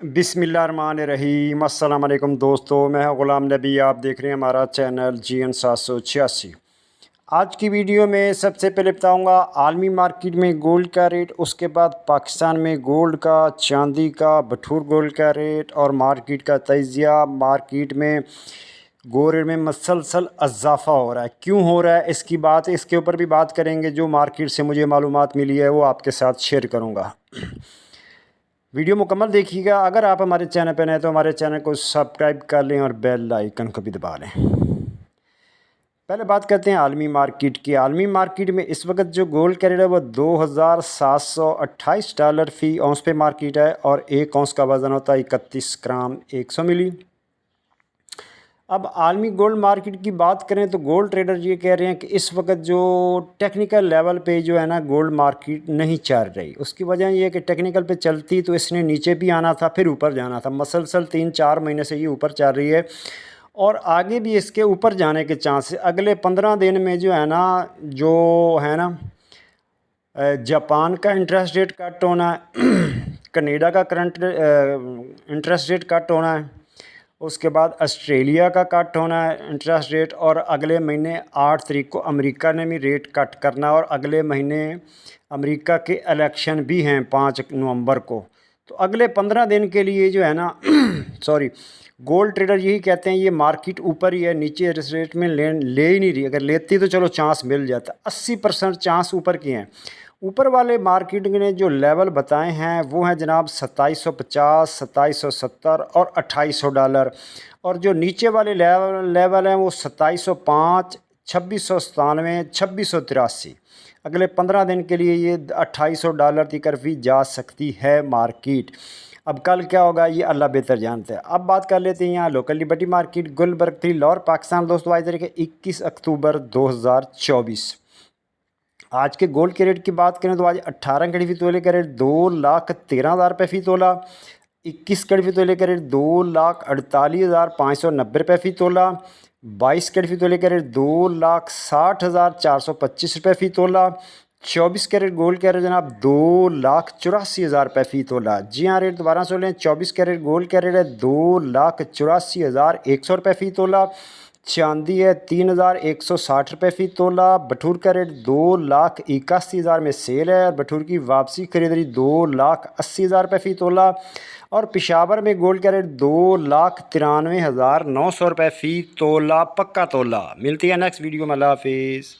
बिस्मिल्लाहिर्रहमानिर्रहीम। अस्सलाम वालेकुम दोस्तों, मैं हूं ग़ुलाम नबी। आप देख रहे हैं हमारा चैनल GN 786। आज की वीडियो में सबसे पहले बताऊंगा आलमी मार्केट में गोल्ड का रेट, उसके बाद पाकिस्तान में गोल्ड का, चांदी का, बटूर गोल्ड का रेट और मार्केट का तजिया। मार्केट में गोल्ड रेट में मसलसल इजाफा हो रहा है, क्यों हो रहा है इसके ऊपर भी बात करेंगे। जो मार्केट से मुझे मालूमात मिली है वो आपके साथ शेयर करूँगा। वीडियो मुकम्मल देखिएगा। अगर आप हमारे चैनल पर नए तो हमारे चैनल को सब्सक्राइब कर लें और बेल आइकन को भी दबा लें। पहले बात करते हैं आलमी मार्केट की। आलमी मार्केट में इस वक्त जो गोल्ड का रेट है वो $2728 फ़ी औंस पे मार्केट है और एक औंस का वज़न होता है 31 ग्राम 100 मिली। अब आलमी गोल्ड मार्केट की बात करें तो गोल्ड ट्रेडर ये कह रहे हैं कि इस वक्त जो टेक्निकल लेवल पे जो है ना गोल्ड मार्केट नहीं चल रही। उसकी वजह ये है कि टेक्निकल पे चलती तो इसने नीचे भी आना था, फिर ऊपर जाना था। मसलसल 3-4 महीने से ये ऊपर चल रही है और आगे भी इसके ऊपर जाने के चांस है। अगले 15 दिन में जो है ना जापान का इंटरेस्ट रेट कट होना है, कनाडा का करंट इंटरेस्ट रेट कट होना है, उसके बाद ऑस्ट्रेलिया का कट होना है इंटरेस्ट रेट, और अगले महीने 8 तारीख को अमेरिका ने भी रेट कट करना, और अगले महीने अमेरिका के इलेक्शन भी हैं 5 नवंबर को। तो अगले 15 दिन के लिए जो है ना गोल्ड ट्रेडर यही कहते हैं ये मार्केट ऊपर ही है, नीचे इस रेट में ले ही नहीं रही। अगर लेती तो चलो चांस मिल जाता। 80% चांस ऊपर के हैं। ऊपर वाले मार्केट ने जो लेवल बताए हैं वो हैं जनाब $2750, $2770 और $2800। और जो नीचे वाले लेवल हैं वो 2705, 2697, 2683। अगले 15 दिन के लिए ये $2800 की तरफ भी जा सकती है मार्केट। अब कल क्या होगा ये अल्लाह बेहतर जानता है। अब बात कर लेते हैं यहाँ local liberty market Gulberg 3 Lahore Pakistan. दोस्तों आज तारीख 21 अक्टूबर 2024। आज के गोल्ड के रेट की बात करें तो आज 18 कैरेट फ़ी तोले का रेट 2,13,000 रुपये फ़ी तोला। 21 कैरेट फ़ी तोले का रेट 2,48,590 रुपये फ़ी तोला। 22 कैरेट फ़ी तोले का रेट 2,60,425 रुपये फ़ी तोला। 24 कैरेट गोल्ड का रेट जनाब 2,84,000 रुपये फ़ी तोला। जी हाँ, रेट दोबारा सुन लें। 24 कैरेट गोल्ड का रेट है 2,84,100 रुपये फ़ी तोला। चांदी है 3,160 रुपये फ़ी तोला। बटूर का रेट 2,81,000 में सेल है और बटूर की वापसी खरीदारी 2,80,000 रुपये फ़ी तोला। और पेशावर में गोल्ड का रेट 2,93,900 रुपये फ़ी तोला, पक्का तोला। मिलती है नेक्स्ट वीडियो में। अल्लाह हाफिज़।